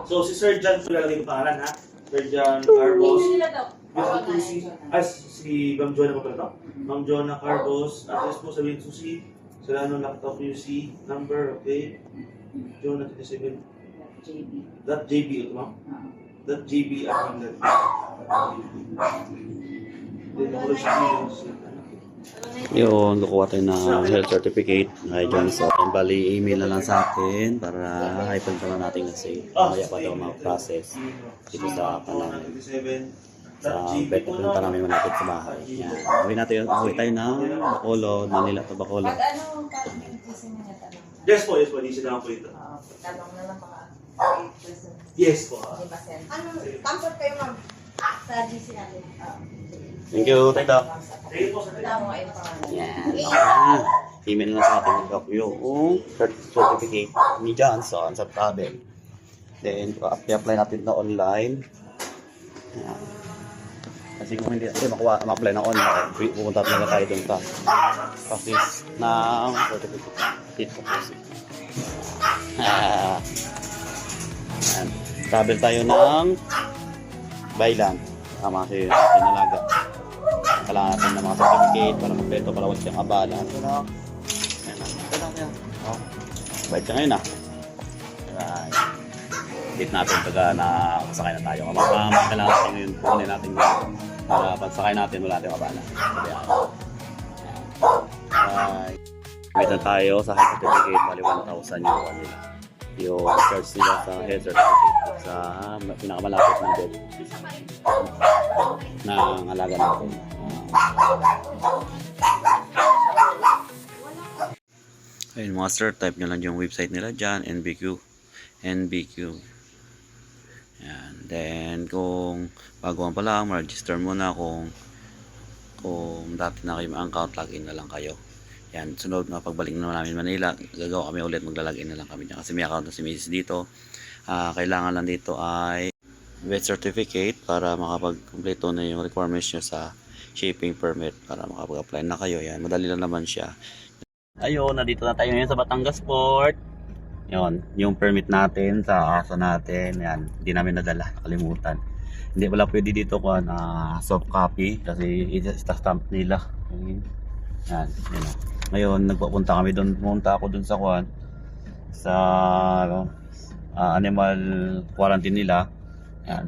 So, si Sir John po lalagay yung pangalan, ha? Sir John Carbos. Si Ma'am Jonah po pala ito. Ma'am Jonah Carbos. Address po sabihin Susi. Solano Laptop UC. Number, okay. Jonah 37. .jb ito, ma'am? .jb at hanggang. Yun, kukuha tayo ng health certificate kay Johnson. Bali, email na lang sa akin para i-punta na natin kasi mamaya pa daw mag-process dito sa panang sa vet na pinunta namin malapit sa bahay. Yan. Uwi tayo ng Bacolod, Manila to Bacolod. Pag ano, pag GC niya tanong. Yes po, di sila po ito. Tanong na lang mga person. Yes po. Di ba, sir? Ano, comfort kayo ma'am sa GC natin. Thank you, Tito. Thank you po sa Tama kayo pangalan. Yan. Email na sa atin yung certificate ni Johnson sa travel. Then, apply natin na online. Yan. Kasi kung hindi natin ma-apply na online, pupunta talaga tayo dun sa process ng certificate. Yan. Travel tayo ng Baylan. Tama kasi sinalaga. Kailangan natin ng mga certificate para kompleto para wala siyang abala. Ito na. Yan. Oh. Bait ka ngayon ah. Right. Date natin pagka nakasakay na tayo. Kailangan natin ngayon kunin natin para pagsakay natin wala tayong abala. Right. Wait na tayo sa health certificate. Bali 1,000 yung nila. Yung charge nila sa health certificate sa pinakamalapit ng bed ng alaga natin. Ayun mga sir, type nyo lang yung website nila dyan, NBQ. Yan. Then kung baguhan pa lang, ma-register muna kung dati na kayo account, login na lang kayo. Yan, sunod na pagbalik na namin Manila, gagawa kami ulit, maglalagin na lang kami dyan. Kasi may account na si Mrs. dito. Kailangan lang dito ay vet certificate para makapag-completo na yung requirements nyo sa shipping permit para makapag-apply na kayo. Yan, madali lang naman siya. Ayun, nandito na tayo ngayon sa Batangas Port. Yun, yung permit natin sa aso natin. Yan, hindi namin nadala, nakalimutan. Hindi wala pwede dito kung soft copy kasi i-stamp nila. Yan, yun. Ngayon, nagpapunta kami doon. Pumunta ako doon sa animal quarantine nila. Yan.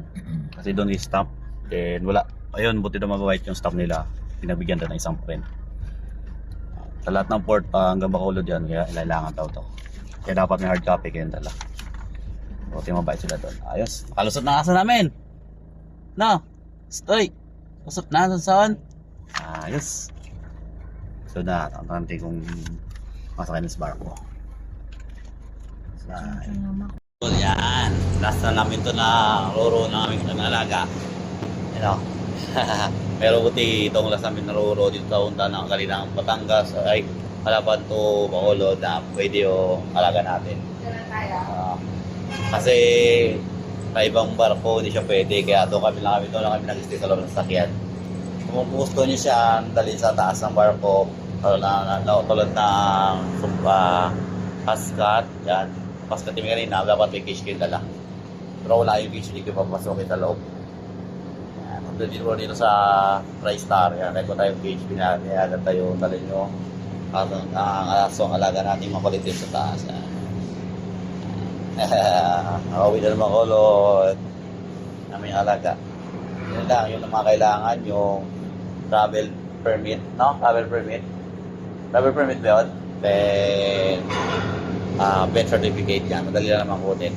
Kasi doon i-stamp. Then wala. Ayun, buti na mababait yung staff nila. Pinabigyan doon ng isang print. Sa lahat ng port hanggang Bacolod yan, kaya kailangan daw to. Kaya dapat may hard copy kayo dala. Buti mabait sila doon. Ayos. Makalusot na asa namin. No. Stoy. Lusot na sa saan. Ayos. So na, tantante kung masakay na sa barko. Yan. Last na namin to na roro na aming nangalaga. You know. Pero buti itong last namin na roro dito sa unta ng Kalinang Batangas ay halapan to Bacolod na pwede yung alaga natin. Kasi sa ibang barko hindi siya pwede kaya doon kami nag-stay sa loob ng sasakyan. Kung gusto niyo siya dalhin sa taas ng barko tulad ng paskat, yan. Paskat yung kanina, dapat may cage kayo dala. Pero wala yung cage, hindi kayo papasok sa loob. Yan. Kung dito sa TriStar, yan. Record tayo cage, pinayagan tayo, talin nyo. Ang aso, ang alaga natin makulitin sa taas. Nakawin na naman kulot. Namin yung alaga. Yun lang, yung mga kailangan, yung travel permit, no? Travel permit ba yun? Then vet certificate yan, madali lang naman kunin.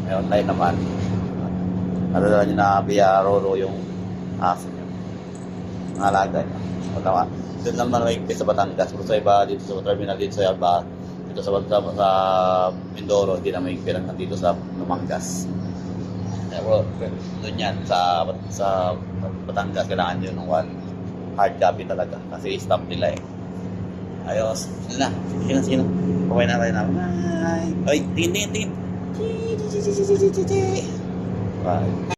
May online naman. Nadala nyo na via roro yung aso nyo, ang alaga nyo. Doon naman may sa Batangas, pero sa iba dito sa terminal dito sa iba, dito sa Mindoro, hindi na may pirang dito sa Lumangas. Pero doon yan sa Batangas, kailangan nyo ng hard copy talaga kasi stamp nila eh. Ayos. Sige na. Paway na tayo na. Bye. Oy, tin. Bye.